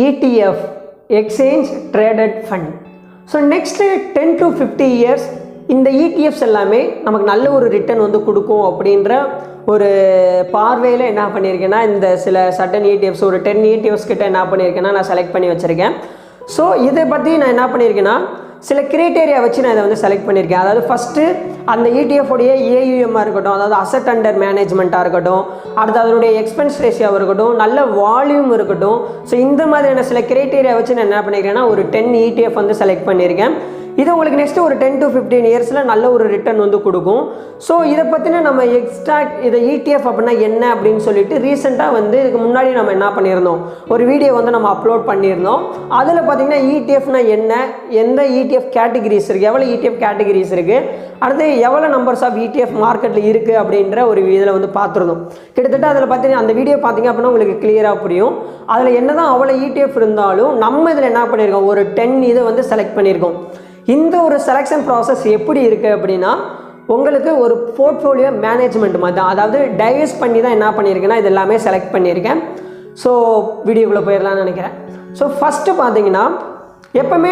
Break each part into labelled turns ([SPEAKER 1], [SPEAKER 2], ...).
[SPEAKER 1] ETF, Exchange Traded Fund. So next 10 to 50 years இந்த ETFs எல்லாமே நமக்கு நல்ல ஒரு ரிட்டர்ன் வந்து கொடுக்கும் அப்படின்ற ஒரு பார்வையில் என்ன பண்ணியிருக்கேன்னா இந்த சில சட்டன் ETFs ஒரு 10 ETFs கிட்ட என்ன பண்ணியிருக்கேன்னா நான் செலக்ட் பண்ணி வச்சுருக்கேன். ஸோ இதை பற்றி நான் என்ன பண்ணியிருக்கேன்னா சில கிரைட்டேரியா வச்சு நான் இதை வந்து செலக்ட் பண்ணியிருக்கேன். அதாவது ஃபஸ்ட்டு அந்த ETF உடைய AUM இருக்கட்டும், அதாவது அசட் அண்டர் மேனேஜ்மெண்ட்டாக இருக்கட்டும், அடுத்து அதனுடைய எக்ஸ்பென்ஸ் ரேஷியோவாக இருக்கட்டும், நல்ல வால்யூம் இருக்கட்டும். ஸோ இந்த மாதிரியான சில கிரைட்டேரியா வச்சு நான் என்ன பண்ணியிருக்கேன்னா ஒரு 10 ETF வந்து செலக்ட் பண்ணியிருக்கேன். இது உங்களுக்கு நெக்ஸ்ட்டு ஒரு 10 to 15 இயர்ஸில் நல்ல ஒரு ரிட்டர்ன் வந்து கொடுக்கும். ஸோ இதை பற்றின நம்ம இதை ETF அப்படின்னா என்ன அப்படின்னு சொல்லிட்டு ரீசெண்டாக வந்து இதுக்கு முன்னாடி நம்ம என்ன பண்ணியிருந்தோம், ஒரு வீடியோ வந்து நம்ம அப்லோட் பண்ணியிருந்தோம். அதில் பார்த்தீங்கன்னா ETFனா என்ன, எந்த ETF கேட்டகிரிஸ் இருக்குது, எவ்வளோ ETF கேட்டகிரிஸ் இருக்குது, அடுத்து எவ்வளோ நம்பர்ஸ் ஆஃப் ETF மார்க்கெட்டில் இருக்குது அப்படின்ற ஒரு இதில் வந்து பார்த்துருந்தோம். கிட்டத்தட்ட அதில் பார்த்தீங்கன்னா அந்த வீடியோ பார்த்தீங்க அப்படின்னா உங்களுக்கு கிளியராக புரியும். அதில் என்ன தான் அவ்வளோ ETF இருந்தாலும் நம்ம இதில் என்ன பண்ணியிருக்கோம், ஒரு 10 இதை வந்து செலக்ட் பண்ணியிருக்கோம். இந்த ஒரு செலெக்ஷன் ப்ராசஸ் எப்படி இருக்குது அப்படின்னா உங்களுக்கு ஒரு போர்ட்ஃபோலியோ மேனேஜ்மெண்ட் மாதிரி தான். அதாவது டைவர்ஸ் பண்ணி தான் என்ன பண்ணியிருக்கேன்னா இது எல்லாமே செலக்ட் பண்ணியிருக்கேன். ஸோ வீடியோக்குள்ளே போயிடலாம்னு நினைக்கிறேன். ஸோ ஃபஸ்ட்டு பார்த்தீங்கன்னா எப்போவுமே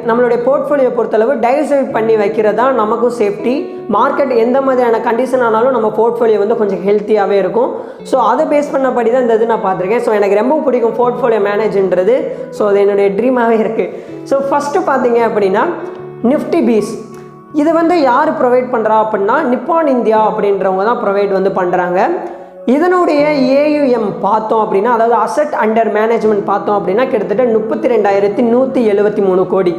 [SPEAKER 1] நம்மளுடைய போர்ட்ஃபோலியோ பொறுத்தளவு டைவர்சிஃபை பண்ணி வைக்கிறது தான் நமக்கும் சேஃப்டி. மார்க்கெட் எந்த மாதிரியான கண்டிஷன் ஆனாலும் நம்ம போர்ட்ஃபோலியோ வந்து கொஞ்சம் ஹெல்த்தியாகவே இருக்கும். ஸோ அதை பேஸ் பண்ணபடி தான் இந்த இது நான் பார்த்துருக்கேன். ஸோ எனக்கு ரொம்ப பிடிக்கும் போர்ட்ஃபோலியோ மேனேஜ்ன்றது. ஸோ அது என்னுடைய ட்ரீமாகவே இருக்குது. ஸோ ஃபஸ்ட்டு பார்த்தீங்க அப்படின்னா நிஃப்டி பீஸ் இது வந்து யார் ப்ரொவைட் பண்ணுறா அப்படின்னா நிப்பான் இந்தியா அப்படின்றவங்க தான் ப்ரொவைட் வந்து பண்ணுறாங்க. இதனுடைய AUM பார்த்தோம் அப்படின்னா, அதாவது அசட் அண்டர் மேனேஜ்மெண்ட் பார்த்தோம் அப்படின்னா கிட்டத்தட்ட 32,173 கோடி.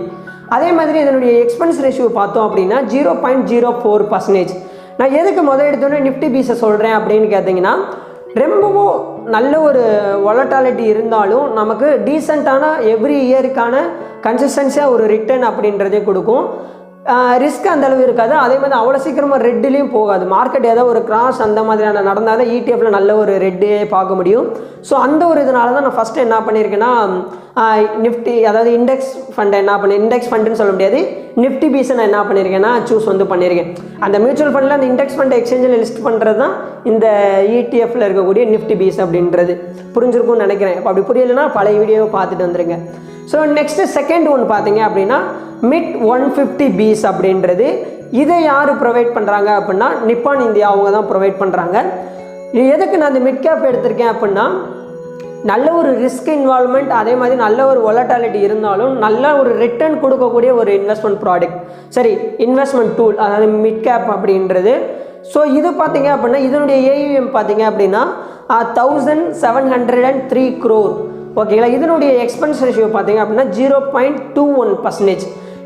[SPEAKER 1] அதே மாதிரி இதனுடைய எக்ஸ்பென்ஸ் ரேஷியோ பார்த்தோம் அப்படின்னா 0.04%. நான் எதுக்கு எடுத்தோடனே நிஃப்டி பீஸை சொல்கிறேன் அப்படின்னு கேட்டிங்கன்னா, ரொம்பவும் நல்ல ஒரு வாலட்டாலிட்டி இருந்தாலும் நமக்கு டீசெண்டான எவ்ரி இயருக்கான கன்சிஸ்டன்சியாக ஒரு ரிட்டர்ன் அப்படின்றதே கொடுக்கும். ரிஸ்க் அந்த அளவு இருக்காது. அதே மாதிரி அவ்வளோ சீக்கிரமாக ரெட்டுலேயும் போகாது. மார்க்கெட் ஏதோ ஒரு கிராஸ் அந்த மாதிரியான நடந்தால் தான் ETFல நல்ல ஒரு ரெட்டே பார்க்க முடியும். ஸோ அந்த ஒரு இதனால தான் நான் ஃபஸ்ட்டு என்ன பண்ணியிருக்கேன்னா நிஃப்டி அதாவது இண்டெக்ஸ் ஃபண்டை இண்டெக்ஸ் ஃபண்டுன்னு சொல்ல முடியாது, நிஃப்டி பீஸை நான் என்ன பண்ணியிருக்கேன்னா சூஸ் வந்து பண்ணியிருக்கேன். அந்த மியூச்சுவல் ஃபண்டில் அந்த இண்டெக்ஸ் ஃபண்டை எக்ஸ்சேஞ்சில் லிஸ்ட் பண்ணுறது தான் இந்த ETFல இருக்கக்கூடிய நிஃப்டி பீஸ் அப்படின்றது. புரிஞ்சிருக்கும்னு நினைக்கிறேன். இப்போ அப்படி புரியலைன்னா பழைய வீடியோவை பார்த்துட்டு வந்துருங்க. ஸோ நெக்ஸ்ட்டு செகண்ட் ஒன்று பார்த்தீங்க அப்படின்னா மிட் 150 பீஸ் அப்படின்றது. இதை யார் ப்ரொவைட் பண்ணுறாங்க அப்படின்னா நிப்பான் இந்தியா அவங்க தான் ப்ரொவைட் பண்ணுறாங்க. எதுக்கு நான் அந்த மிட் கேப் எடுத்திருக்கேன் அப்படின்னா நல்ல ஒரு ரிஸ்க் இன்வால்வ்மெண்ட், அதே மாதிரி நல்ல ஒரு வாலட்டாலிட்டி இருந்தாலும் நல்ல ஒரு ரிட்டர்ன் கொடுக்கக்கூடிய ஒரு இன்வெஸ்ட்மெண்ட் ப்ராடக்ட், சரி இன்வெஸ்ட்மெண்ட் டூல், அதாவது மிட் கேப் அப்படின்றது. ஸோ இது பார்த்தீங்க அப்படின்னா இதனுடைய AUM பார்த்தீங்க அப்படின்னா 1703 crore. ஓகேங்களா. இதனுடைய எக்ஸ்பென்ஸ் ரேஷியோ பார்த்தீங்க அப்படின்னா 0.21%.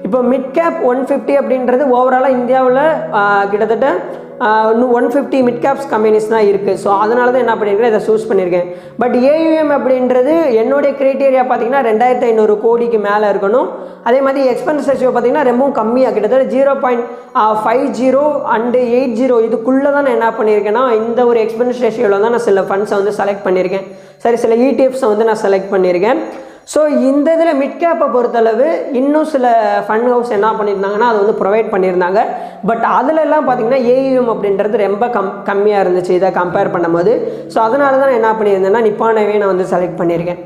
[SPEAKER 1] இப்போ மிட் கேப் 150 அப்படின்றது ஓவராலாக இந்தியாவில் கிட்டத்தட்ட 150 மிட் கேப்ஸ் கம்பெனிஸ் தான் இருக்குது. ஸோ அதனால தான் என்ன பண்ணியிருக்கேன் இதை சூஸ் பண்ணியிருக்கேன். பட் AUM அப்படின்றது என்னுடைய க்ரைட்டீரியா பார்த்தீங்கன்னா 2,500 கோடிக்கு மேலே இருக்கணும். அதே மாதிரி எக்ஸ்பென்ஸ் ரேஷியோ பார்த்தீங்கன்னா ரொம்பவும் கம்மியாக கிட்டத்தட்ட 0.50 and 80 இதுக்குள்ளே தான் நான் என்ன பண்ணியிருக்கேன்னா இந்த ஒரு எக்ஸ்பென்ஸ் ரேஷியோவில் தான் நான் சில ஃபண்ட்ஸை வந்து செலக்ட் பண்ணியிருக்கேன். சரி, சில ETFஸை வந்து நான் செலக்ட் பண்ணியிருக்கேன். ஸோ இந்த இதில் மிட் கேப்பை பொறுத்தளவு இன்னும் சில ஃபண்ட் ஹவுஸ் என்ன பண்ணியிருந்தாங்கன்னா அது வந்து ப்ரொவைட் பண்ணியிருந்தாங்க. பட் அதிலெல்லாம் பார்த்தீங்கன்னா AUM அப்படின்றது ரொம்ப கம்மியாக இருந்துச்சு இதை கம்பேர் பண்ணும்போது. ஸோ அதனால தான் நான் என்ன பண்ணியிருந்தேன்னா நிப்பானவே நான் வந்து செலக்ட் பண்ணியிருக்கேன்.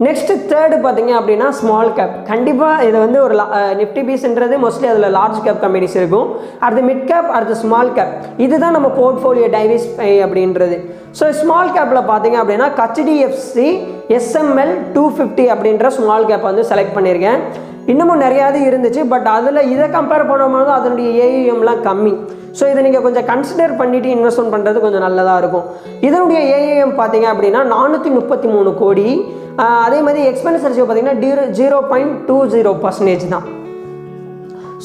[SPEAKER 1] நெக்ஸ்ட்டு தேர்டு பார்த்தீங்க அப்படின்னா ஸ்மால் கேப். கண்டிப்பாக இதை வந்து ஒரு நிஃப்டி பீஸ்ன்றது மோஸ்ட்லி அதில் லார்ஜ் கேப் கம்பெனிஸ் இருக்கும். அடுத்து மிட் கேப், அடுத்து ஸ்மால் கேப். இதுதான் நம்ம போர்ட்ஃபோலியோ டைவர்சிஃபை அப்படின்றது. ஸோ ஸ்மால் கேப்பில் பார்த்தீங்க அப்படின்னா HDFC SML 250 அப்படின்ற ஸ்மால் கேப் வந்து செலக்ட் பண்ணியிருக்கேன். இன்னமும் நிறையாவது இருந்துச்சு. பட் அதில் இதை கம்பேர் பண்ணும்போது அதனுடைய AUMலாம் கம்மி. ஸோ இதை நீங்கள் கொஞ்சம் கன்சிடர் பண்ணிவிட்டு இன்வெஸ்ட்மெண்ட் பண்ணுறது கொஞ்சம் நல்லதாக இருக்கும். இதனுடைய AUM பார்த்தீங்க அப்படின்னா 433 கோடி. அதே மாதிரி எக்ஸ்பென்ஸ் ரேஷியோ பார்த்தீங்கன்னா 0.20% தான்.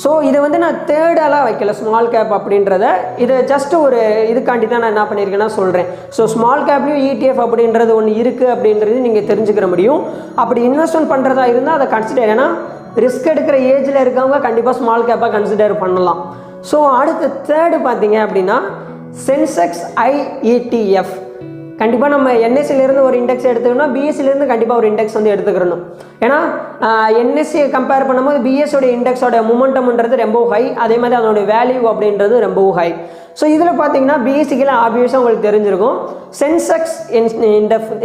[SPEAKER 1] ஸோ இதை வந்து நான் தேர்டெல்லாம் வைக்கல ஸ்மால் கேப் அப்படின்றத. இதை ஜஸ்ட் ஒரு இதுக்காண்டி தான் நான் என்ன பண்ணியிருக்கேன்னா சொல்கிறேன். ஸோ ஸ்மால் கேப்லேயும் ETF அப்படின்றது ஒன்று இருக்குது அப்படின்றது நீங்கள் தெரிஞ்சுக்கிற முடியும். அப்படி இன்வெஸ்ட்மெண்ட் பண்ணுறதா இருந்தால் அதை கன்சிடர், ஏன்னா ரிஸ்க் எடுக்கிற ஏஜில் இருக்கவங்க கண்டிப்பாக ஸ்மால் கேப்பாக கன்சிடர் பண்ணலாம். ஸோ அடுத்து தேர்டு பார்த்தீங்க அப்படின்னா சென்செக்ஸ் I ETF. கண்டிப்பாக நம்ம என்எஸ்சிலேருந்து ஒரு இண்டெக்ஸ் எடுத்துக்கணும், பிஎஸ்சிலேருந்து கண்டிப்பாக ஒரு இண்டெக்ஸ் வந்து எடுத்துக்கிறணும். ஏன்னா என்எஸ்சியை கம்பேர் பண்ணும்போது பிஎஸ்ஸோட இண்டெக்ஸோட மொமெண்டம்ன்றது ரொம்ப ஹை, அதே மாதிரி அதோட வேல்யூ அப்படின்றது ரொம்ப ஹை. ஸோ இதில் பார்த்தீங்கன்னா பிஎஸ்சிக்கில் ஆப்வியஸாக உங்களுக்கு தெரிஞ்சிருக்கும் சென்செக்ஸ்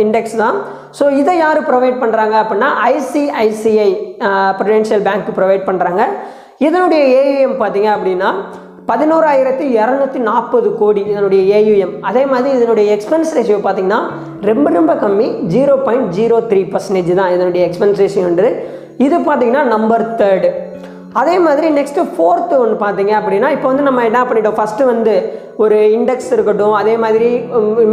[SPEAKER 1] இண்டெக்ஸ் தான். ஸோ இதை யார் ப்ரொவைட் பண்ணுறாங்க அப்படின்னா ஐசிஐசிஐ ப்ருடென்ஷியல் பேங்க் ப்ரொவைட் பண்ணுறாங்க. இதனுடைய ஏயுஎம் பார்த்தீங்க அப்படின்னா 11,240 கோடி இதனுடைய ஏயுஎம். அதே மாதிரி இதனுடைய எக்ஸ்பென்ஸ் ரேஷியோ பார்த்தீங்கன்னா ரொம்ப கம்மி, 0.03% தான் இதனுடைய எக்ஸ்பென்ஸ் ரேஷியோன்றது. இது பார்த்தீங்கன்னா நம்பர் 3. அதே மாதிரி நெக்ஸ்ட்டு 4th ஒன்று பார்த்தீங்க அப்படின்னா இப்போ வந்து நம்ம என்ன பண்ணிட்டோம், ஃபஸ்ட்டு வந்து ஒரு இண்டெக்ஸ் இருக்கட்டும், அதே மாதிரி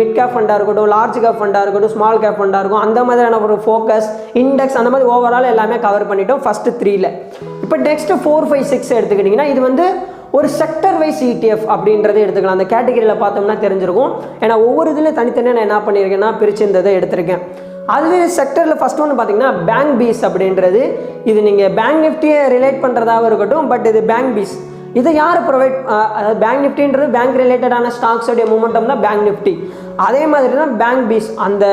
[SPEAKER 1] மிட் கேப் ஃபண்டாக இருக்கட்டும், லார்ஜ் கேப் ஃபண்டாக இருக்கட்டும், ஸ்மால் கேப் ஃபண்டாக இருக்கும், அந்த மாதிரியான ஒரு ஃபோக்கஸ் இண்டெக்ஸ் அந்த மாதிரி ஓவரால் எல்லாமே கவர் பண்ணிட்டோம் ஃபஸ்ட்டு 3ல். இப்போ நெக்ஸ்ட்டு 4, 5, 6 எடுத்துக்கிட்டிங்கன்னா இது வந்து ஒரு செக்டர் வைஸ் ETF அப்படின்றத எடுத்துக்கலாம். அந்த கேட்டகரியில் பார்த்தோம்னா தெரிஞ்சிருக்கும். ஏன்னா ஒவ்வொரு இதுலையும் தனித்தனியாக நான் என்ன பண்ணியிருக்கேன்னா பிரித்து இந்த இதை எடுத்திருக்கேன். அதுவே செக்டரில் ஃபஸ்ட் ஒன்று பார்த்தீங்கன்னா பேங்க் பீஸ் அப்படின்றது. இது நீங்கள் பேங்க் நிஃப்டியை ரிலேட் பண்ணுறதாக இருக்கட்டும், பட் இது பேங்க் பீஸ். இதை யார் ப்ரொவைட், அதாவது பேங்க் நிஃப்டின்றது பேங்க் ரிலேட்டடான ஸ்டாக்ஸோடைய மூமெண்டம் தான் பேங்க் நிஃப்டி. அதே மாதிரி தான் பேங்க் பீஸ், அந்த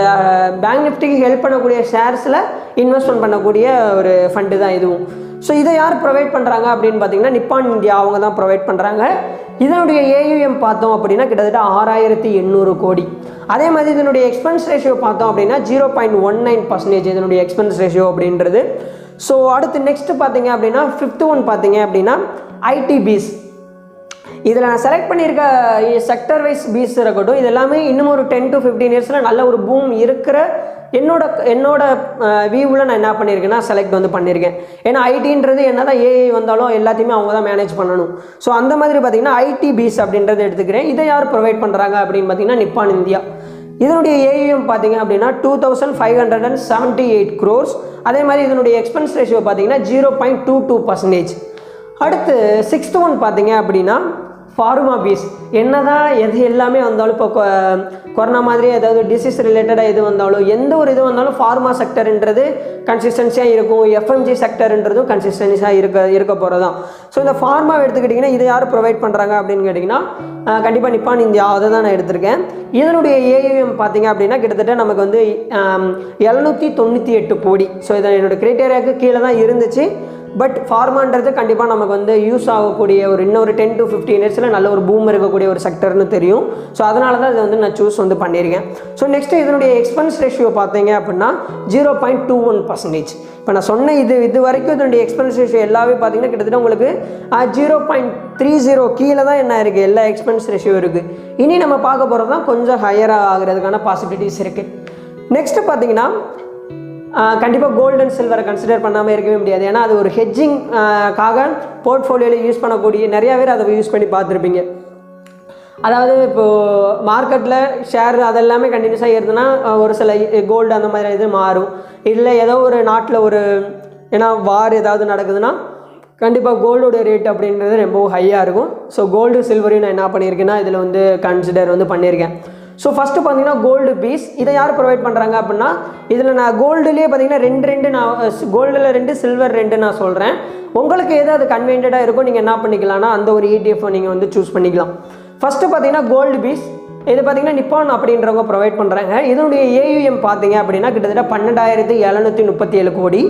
[SPEAKER 1] பேங்க் நிஃப்டிக்கு ஹெல்ப் பண்ணக்கூடிய ஷேர்ஸில் இன்வெஸ்ட்மெண்ட் பண்ணக்கூடிய ஒரு ஃபண்டு தான் இதுவும். ஸோ இதை யார் ப்ரொவைட் பண்ணுறாங்க அப்படின்னு பார்த்தீங்கன்னா நிப்பான் இந்தியா அவங்க தான் ப்ரொவைட் பண்ணுறாங்க. இதனுடைய ஏயுஎம் பார்த்தோம் அப்படின்னா கிட்டத்தட்ட 6,800 கோடி. அதே மாதிரி இதனுடைய எக்ஸ்பென்ஸ் ரேஷியோ பார்த்தோம் அப்படின்னா 0.19% இதனுடைய எக்ஸ்பென்ஸ் ரேஷியோ அப்படின்றது. ஸோ அடுத்து நெக்ஸ்ட்டு பார்த்தீங்க அப்படின்னா 5th ஒன் பார்த்தீங்க அப்படின்னா ஐடி பீஸ். இதில் நான் செலக்ட் பண்ணியிருக்க செக்டர் வைஸ் பீஸ் இருக்கட்டும், இது எல்லாமே இன்னும் ஒரு 10 to 15 இயர்ஸில் நல்ல ஒரு பூம் இருக்கிற என்னோட வியூவில் நான் என்ன பண்ணியிருக்கேன்னா செலக்ட் வந்து பண்ணியிருக்கேன். ஏன்னா ஐடின்றது என்ன தான் ஏஐ வந்தாலும் எல்லாத்தையுமே அவங்க தான் மேனேஜ் பண்ணணும். ஸோ அந்த மாதிரி பார்த்தீங்கன்னா ஐடி பீஸ் அப்படின்றத எடுத்துக்கிறேன். இதை யார் ப்ரொவைட் பண்ணுறாங்க அப்படின்னு பார்த்தீங்கன்னா நிப்பான் இந்தியா. இதனுடைய ஏயுஎம் பார்த்தீங்க அப்படின்னா 2,578 crores. அதே மாதிரி இதனுடைய எக்ஸ்பென்ஸ் ரேஷியோ பார்த்தீங்கன்னா 0.22%. அடுத்து 6th ஒன் பார்த்தீங்க அப்படின்னா ஃபார்மா பீஸ். என்னதான் எது எல்லாமே வந்தாலும் இப்போ கொரோனா மாதிரி ஏதாவது டிசீஸ் ரிலேட்டடாக எது வந்தாலும் எந்த ஒரு இது வந்தாலும் ஃபார்மா செக்டர்ன்றது கன்சிஸ்டன்சியாக இருக்கும், எஃப்எம்ஜி செக்டர்ன்றதும் கன்சிஸ்டன்சியாக இருக்க போகிறது தான். ஸோ இந்த ஃபார்மா எடுத்துக்கிட்டிங்கன்னா இதை யார் ப்ரொவைட் பண்ணுறாங்க அப்படின்னு கேட்டிங்கன்னா கண்டிப்பாக நிப்பான் இந்தியா, அதை தான் நான் எடுத்திருக்கேன். இதனுடைய ஏயுஎம் பார்த்தீங்க அப்படின்னா கிட்டத்தட்ட நமக்கு வந்து 798 கோடி. ஸோ இதை என்னோடய கிரைட்டேரியாவுக்கு கீழே தான் இருந்துச்சு. பட் ஃபார்மான்றது கண்டிப்பாக நமக்கு வந்து யூஸ் ஆகக்கூடிய ஒரு இன்னொரு 10 to 15 இயர்ஸில் நல்ல ஒரு பூம் இருக்கக்கூடிய ஒரு செக்டர்னு தெரியும். ஸோ அதனால தான் இதை வந்து நான் சூஸ் வந்து பண்ணியிருக்கேன். ஸோ நெக்ஸ்ட்டு இதனுடைய எக்ஸ்பென்ஸ் ரேஷியோ பார்த்தீங்க அப்படின்னா 0.21%. இப்போ நான் சொன்ன இது வரைக்கும் இதனுடைய எக்ஸ்பென்ஸ் ரேஷியோ எல்லாமே பார்த்தீங்கன்னா கிட்டத்தட்ட உங்களுக்கு 0.30 கீழே தான் என்ன இருக்குது, எல்லா எக்ஸ்பென்ஸ் ரேஷியோ இருக்குது. இனி நம்ம பார்க்க போகிறது தான் கொஞ்சம் ஹையராக ஆகிறதுக்கான பாசிபிலிட்டிஸ் இருக்குது. நெக்ஸ்ட்டு பார்த்தீங்கன்னா கண்டிப்பாக கோல்டு அண்ட் சில்வரை கன்சிடர் பண்ணாமல் இருக்கவே முடியாது. ஏன்னா அது ஒரு ஹெட்ஜிங்காக போர்ட்ஃபோலியோவில் யூஸ் பண்ணக்கூடிய நிறையா பேர் அதை யூஸ் பண்ணி பார்த்துருப்பீங்க. அதாவது இப்போது மார்க்கெட்டில் ஷேர் அதெல்லாமே கண்டினியூஸாக இருந்ததுன்னா ஒரு சில கோல்டு அந்த மாதிரி இது மாறும். இல்லை ஏதோ ஒரு நாட்டில் ஒரு ஏன்னா வார் ஏதாவது நடக்குதுன்னா கண்டிப்பாக கோல்டோட ரேட் அப்படின்றது ரொம்ப ஹையாக இருக்கும். ஸோ கோல்டு சில்வரையும் நான் என்ன பண்ணியிருக்கேன்னா இதில் வந்து கன்சிடர் வந்து பண்ணியிருக்கேன். ஸோ ஃபஸ்ட்டு பார்த்தீங்கன்னா கோல்டு பீஸ். இதை யார் ப்ரொவைட் பண்ணுறாங்க அப்படின்னா இதில் நான் கோல்டுலேயே பார்த்தீங்கன்னா 2 நான் கோல்டில் 2 சில்வர் 2 நான் சொல்கிறேன். உங்களுக்கு எது அது கன்வீனியண்ட்டாக இருக்கும் நீங்கள் என்ன பண்ணிக்கலாம்னா அந்த ஒரு ETF நீங்கள் வந்து சூஸ் பண்ணிக்கலாம். ஃபஸ்ட்டு பார்த்தீங்கன்னா கோல்டு பீஸ். இது பார்த்தீங்கன்னா நிப்பான் அப்படின்றவங்க ப்ரொவைட் பண்ணுறாங்க. இதனுடைய ஏயுஎம் பார்த்தீங்க அப்படின்னா கிட்டத்தட்ட 12,737 கோடி.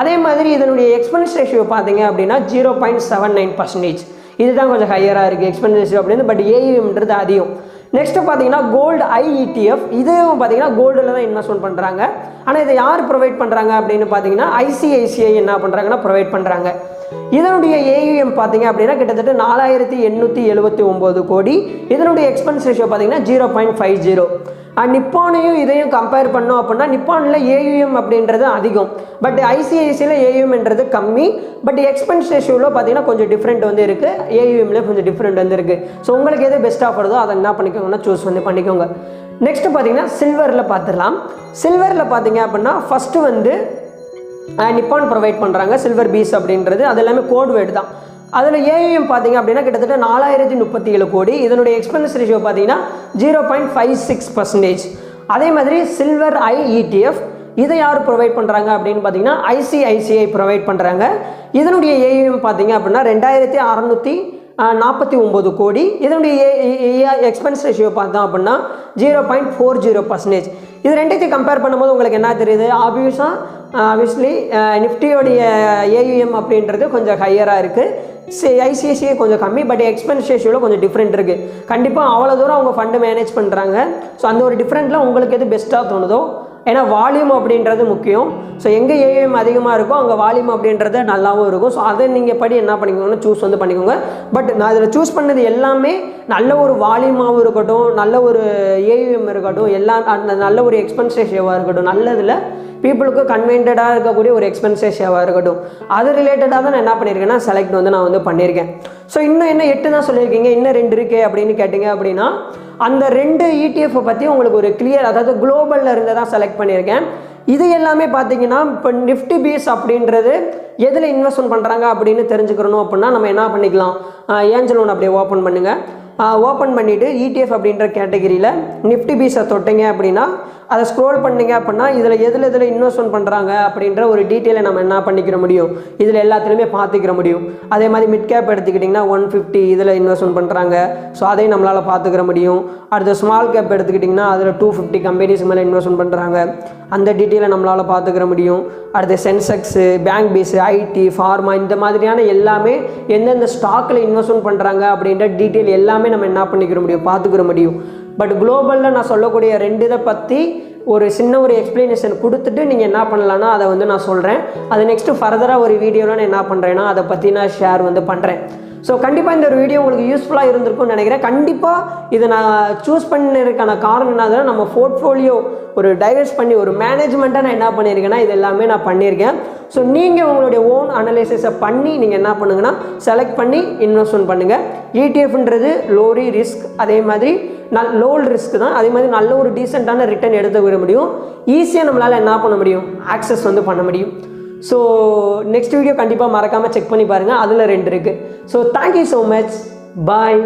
[SPEAKER 1] அதே மாதிரி இதனுடைய எக்ஸ்பென்ஸ் ரேஷியோ பார்த்தீங்க அப்படின்னா 0.79%. இதுதான் கொஞ்சம் ஹையராக இருக்குது எக்ஸ்பென்ஸ் ரேஷியோ அப்படின்னு. பட் ஏயுஎம்ன்றது அதிகம். நெக்ஸ்ட்டு பார்த்தீங்கன்னா கோல்டு IETF. இதுவும் பார்த்தீங்கன்னா கோல்டில் தான் இன்வெஸ்ட்மெண்ட் பண்ணுறாங்க. ஆனால் இதை யார் ப்ரொவைட் பண்ணுறாங்க அப்படின்னு பார்த்தீங்கன்னா ICICI என்ன பண்ணுறாங்கன்னா ப்ரொவைட் பண்ணுறாங்க. இதனுடைய ஏயுஎம் பார்த்தீங்க அப்படின்னா கிட்டத்தட்ட 4,879 கோடி. இதனுடைய எக்ஸ்பென்ஸ் ரேஷியோ பார்த்தீங்கன்னா 0.50. நிப்பானையும் இதையும் கம்பேர் பண்ணோம் அப்படின்னா நிப்பானில் ஏயுஎம் அப்படின்றது அதிகம், பட் ஐசிஐசியில் ஏயுஎம்ன்றது கம்மி. பட் எக்ஸ்பென்ஸ் ரேஷியோவில் பார்த்தீங்கன்னா கொஞ்சம் டிஃப்ரெண்ட் வந்து இருக்குது, ஏயுஎம்மில் கொஞ்சம் டிஃப்ரெண்ட் வந்து இருக்குது. ஸோ உங்களுக்கு எது பெஸ்ட்டாக படுதோ அதை என்ன பண்ணிக்கோங்கன்னா சூஸ் வந்து பண்ணிக்கோங்க. நெக்ஸ்ட்டு பார்த்தீங்கன்னா சில்வரில் பார்த்துடலாம். சில்வரில் பார்த்தீங்க அப்படின்னா ஃபஸ்ட்டு வந்து நிப்பான் ப்ரொவைட் பண்ணுறாங்க சில்வர் பீஸ் அப்படின்றது. அது எல்லாமே கோட் வேர்டு தான். அதில் ஏயுஎம் பார்த்தீங்க அப்படின்னா கிட்டத்தட்ட 4,037 கோடி. இதனுடைய எக்ஸ்பென்ஸ் ரேஷியோ பார்த்தீங்கன்னா 0.56%. அதே மாதிரி சில்வர் IETF இதை யார் ப்ரொவைட் பண்ணுறாங்க அப்படின்னு பார்த்தீங்கன்னா ICICI ப்ரொவைட் பண்ணுறாங்க. இதனுடைய ஏயுஎம் பார்த்தீங்க அப்படின்னா 2,600 49 கோடி. இதனுடைய எக்ஸ்பென்ஸ் ரேஷியோ பார்த்தோம் அப்படின்னா 0.40%. இது ரெண்டையும் கம்பேர் பண்ணும்போது உங்களுக்கு என்ன தெரியுது? ஆப்வியஸ்லி நிஃப்டியோடைய ஏயுஎம் அப்படின்றது கொஞ்சம் ஹையராக இருக்குது, ஐசிஐசிஐ கொஞ்சம் கம்மி, பட் எக்ஸ்பென்ஸ் ரேஷியோவில் கொஞ்சம் டிஃப்ரெண்ட் இருக்குது. கண்டிப்பாக அவ்வளோ தூரம் அவங்க ஃபண்டு மேனேஜ் பண்ணுறாங்க. ஸோ அந்த ஒரு டிஃப்ரெண்ட்டில் உங்களுக்கு எது பெஸ்ட்டாக தோணுதோ, ஏன்னா வால்யூம் அப்படின்றது முக்கியம். ஸோ எங்கே ஏஎம் அதிகமாக இருக்கோ அங்கே வால்யூம் அப்படின்றது நல்லாவும் இருக்கும். ஸோ அதை நீங்கள் படி என்ன பண்ணிக்கோங்கன்னா சூஸ் வந்து பண்ணிக்கோங்க. பட் நான் இதில் சூஸ் பண்ணது எல்லாமே நல்ல ஒரு வால்யூமாகவும் இருக்கட்டும், நல்ல ஒரு ஏஎம் இருக்கட்டும், எல்லாம் நல்ல ஒரு எக்ஸ்பென்ஸ் ரேஷியோவாக இருக்கட்டும், நல்லதில் பீப்புளுக்கு கன்வீனியன்ட்டாக இருக்கக்கூடிய ஒரு எக்ஸ்பென்ஸ் ரேஷியோவாக இருக்கட்டும், அது ரிலேட்டடாக தான் நான் என்ன பண்ணியிருக்கேன்னா செலக்ட் வந்து நான் வந்து பண்ணியிருக்கேன். ஸோ இன்னும் என்ன 8 தான் சொல்லியிருக்கீங்க, இன்னும் 2 இருக்கே அப்படின்னு கேட்டிங்க அப்படின்னா, அந்த 2 ETF பற்றி உங்களுக்கு ஒரு கிளியர், அதாவது குளோபலில் இருந்து தான் செலக்ட் பண்ணியிருக்கேன். இது எல்லாமே பார்த்தீங்கன்னா இப்போ நிஃப்டி பேஸ் அப்படின்றது எதில் இன்வெஸ்ட்மெண்ட் பண்ணுறாங்க அப்படின்னு தெரிஞ்சுக்கிறணும் அப்படின்னா நம்ம என்ன பண்ணிக்கலாம், ஏஞ்சல் ஒன்று அப்படியே ஓப்பன் பண்ணுங்கள். ஓப்பன் பண்ணிவிட்டு ETF அப்படின்ற கேட்டகிரியில் நிஃப்டி பீஸை தொட்டிங்க அப்படின்னா அதை ஸ்க்ரோல் பண்ணிங்க அப்படின்னா இதில் எதில் இன்வெஸ்ட்மெண்ட் பண்ணுறாங்க அப்படின்ற ஒரு டீட்டெயிலை நம்ம என்ன பண்ணிக்கிற முடியும், இதில் எல்லாத்துலேயுமே பார்த்துக்கிற முடியும். அதே மாதிரி மிட் கேப் எடுத்துக்கிட்டிங்கன்னா 150 இதில் இன்வெஸ்ட்மெண்ட் பண்ணுறாங்க, ஸோ அதையும் நம்மளால் பார்த்துக்கிற முடியும். அடுத்து ஸ்மால் கேப் எடுத்துக்கிட்டிங்கன்னா அதில் 250 கம்பெனிஸ் மேலே இன்வெஸ்ட்மெண்ட் பண்ணுறாங்க, அந்த டீட்டெயிலை நம்மளால் பார்த்துக்கிற முடியும். அடுத்து சென்செக்ஸு, பேங்க் பேஸு, ஐடி, ஃபார்மா, இந்த மாதிரியான எல்லாமே எந்தெந்த ஸ்டாக்கில் இன்வெஸ்ட்மெண்ட் பண்ணுறாங்க அப்படின்ற டீட்டெயில் எல்லாமே நம்ம என்ன பண்ணிக்கிற முடியும், பார்த்துக்கிற முடியும். பட் குளோபலில் நான் சொல்லக்கூடிய 2 இதை பற்றி ஒரு சின்ன ஒரு எக்ஸ்ப்ளனேஷன் கொடுத்துட்டு நீங்கள் என்ன பண்ணலான்னா அதை வந்து நான் சொல்கிறேன். அது நெக்ஸ்ட்டு ஃபர்தராக ஒரு வீடியோவில் நான் என்ன பண்ணுறேன்னா அதை பற்றி நான் ஷேர் வந்து பண்ணுறேன். ஸோ கண்டிப்பாக இந்த ஒரு வீடியோ உங்களுக்கு யூஸ்ஃபுல்லாக இருந்திருக்கும்னு நினைக்கிறேன். கண்டிப்பாக இதை நான் சூஸ் பண்ணதுக்கான காரணம் என்னதுன்னா, நம்ம போர்ட்ஃபோலியோ ஒரு டைவர்ஸ் பண்ணி ஒரு மேனேஜ்மெண்ட்டாக நான் என்ன பண்ணியிருக்கேன்னா இது எல்லாமே நான் பண்ணியிருக்கேன். ஸோ நீங்கள் உங்களுடைய ஓன் அனலைசிஸை பண்ணி நீங்கள் என்ன பண்ணுங்கன்னா செலக்ட் பண்ணி இன்வெஸ்ட்மெண்ட் பண்ணுங்கள். ETFன்றது லோரி ரிஸ்க், அதே மாதிரி லோ ரிஸ்க் தான், அதே மாதிரி நல்ல ஒரு டீசெண்டான ரிட்டர்ன் எடுத்துக்கிற முடியும். ஈஸியாக நம்மளால் என்ன பண்ண முடியும், ஆக்சஸ் வந்து பண்ண முடியும். ஸோ நெக்ஸ்ட் வீடியோ கண்டிப்பாக மறக்காமல் செக் பண்ணி பாருங்கள், அதில் 2 இருக்குது. ஸோ தேங்க்யூ ஸோ மச், பாய்.